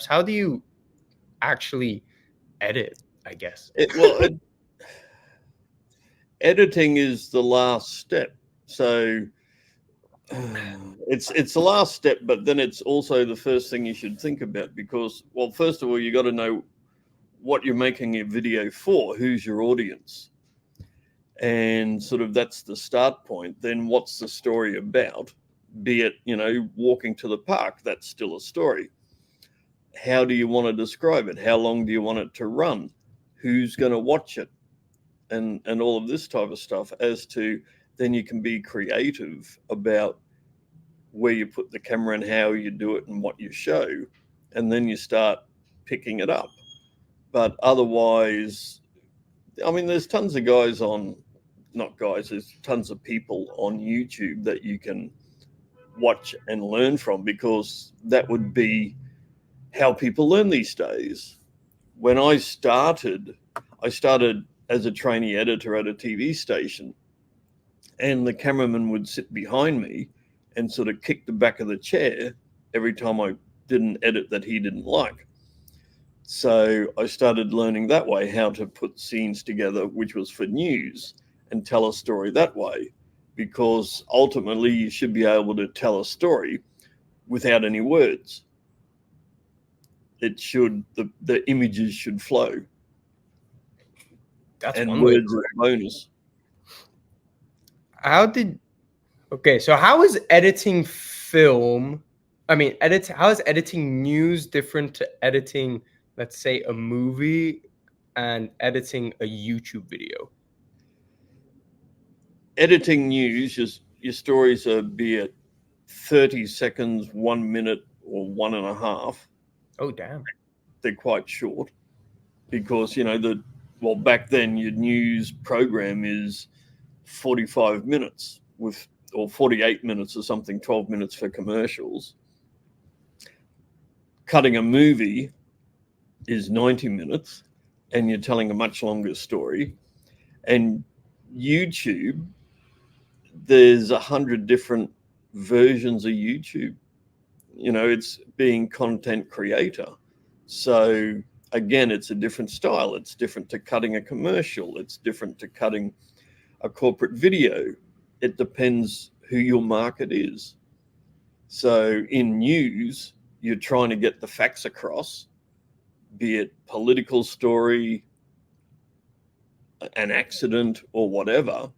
How do you actually edit, I guess? Editing is the last step. So it's the last step, but then it's also the first thing you should think about because, well, first of all, you got to know what you're making a video for, who's your audience, and sort of that's the start point. Then what's the story about? Be it, walking to the park, that's still a story. How do you want to describe it? How long do you want it to run? Who's going to watch it? And all of this type of stuff, as to then you can be creative about where you put the camera and how you do it and what you show, and then you start picking it up. But otherwise, I mean, there's tons of guys on, not guys, there's tons of people on YouTube that you can watch and learn from, because that would be how people learn these days. When I started as a trainee editor at a TV station, and the cameraman would sit behind me and sort of kick the back of the chair every time I did an edit that he didn't like. So I started learning that way, how to put scenes together, which was for news, and tell a story that way. Because ultimately you should be able to tell a story without any words. The images should flow. That's and one way. words are a bonus. So how is editing film? How is editing news different to editing, let's say, a movie and editing a YouTube video? Editing news, your stories are, be it 30 seconds, 1 minute, or 1.5. Oh, damn. They're quite short because, back then your news program is 45 minutes or 48 minutes or something, 12 minutes for commercials. Cutting a movie is 90 minutes and you're telling a much longer story. And YouTube, there's 100 different versions of YouTube. It's being content creator. So again, it's a different style. It's different to cutting a commercial. It's different to cutting a corporate video. It depends who your market is. So in news, you're trying to get the facts across, be it political story, an accident, or whatever.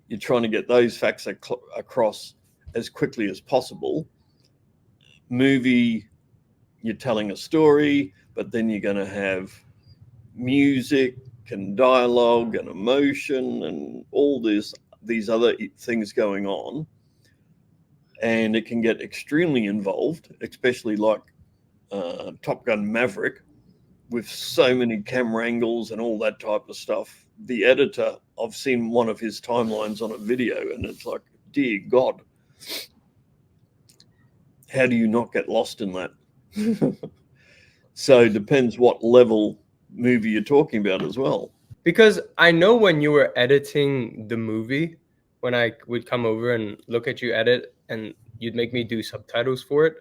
You're trying to get those facts across as quickly as possible. Movie, you're telling a story, but then you're going to have music and dialogue and emotion and all these other things going on. And it can get extremely involved, especially like Top Gun Maverick, with so many camera angles and all that type of stuff. The editor, I've seen one of his timelines on a video, and it's like, dear God, how do you not get lost in that? So it depends what level movie you're talking about as well. Because I know when you were editing the movie, when I would come over and look at you edit and you'd make me do subtitles for it,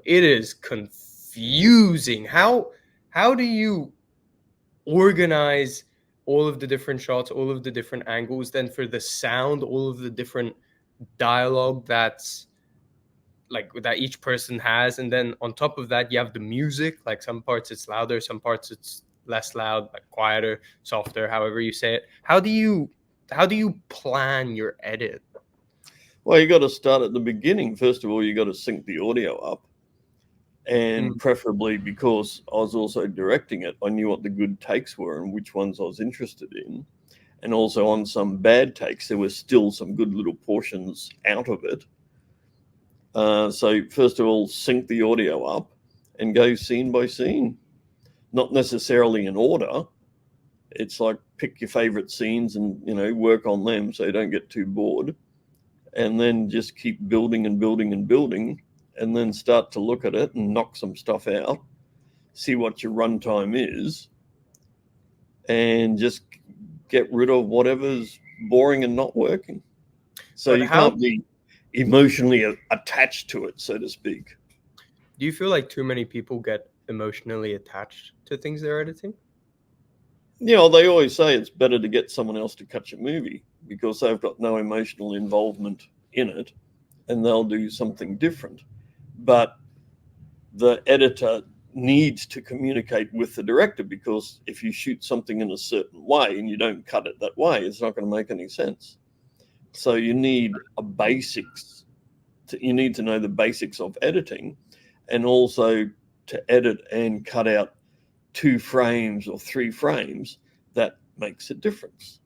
it is confusing. How do you organize all of the different shots, all of the different angles, then for the sound, all of the different dialogue that's like that each person has, and then on top of that you have the music, like some parts it's louder, some parts it's less loud, like quieter, softer, however you say it. How do you plan your edit? Well, you got to start at the beginning. First of all, you got to sync the audio up, and preferably, because I was also directing it, I knew what the good takes were and which ones I was interested in. And also on some bad takes, there were still some good little portions out of it. So first of all, sync the audio up and go scene by scene, not necessarily in order. It's like pick your favorite scenes and, work on them so you don't get too bored. And then just keep building and building and building, and then start to look at it and knock some stuff out, see what your runtime is, and just get rid of whatever's boring and not working. So you can't be emotionally attached to it, so to speak. Do you feel like too many people get emotionally attached to things they're editing? You know, they always say it's better to get someone else to cut your movie because they've got no emotional involvement in it and they'll do something different. But the editor needs to communicate with the director, because if you shoot something in a certain way and you don't cut it that way, it's not going to make any sense. So you need you need to know the basics of editing, and also to edit and cut out 2 frames or 3 frames, that makes a difference.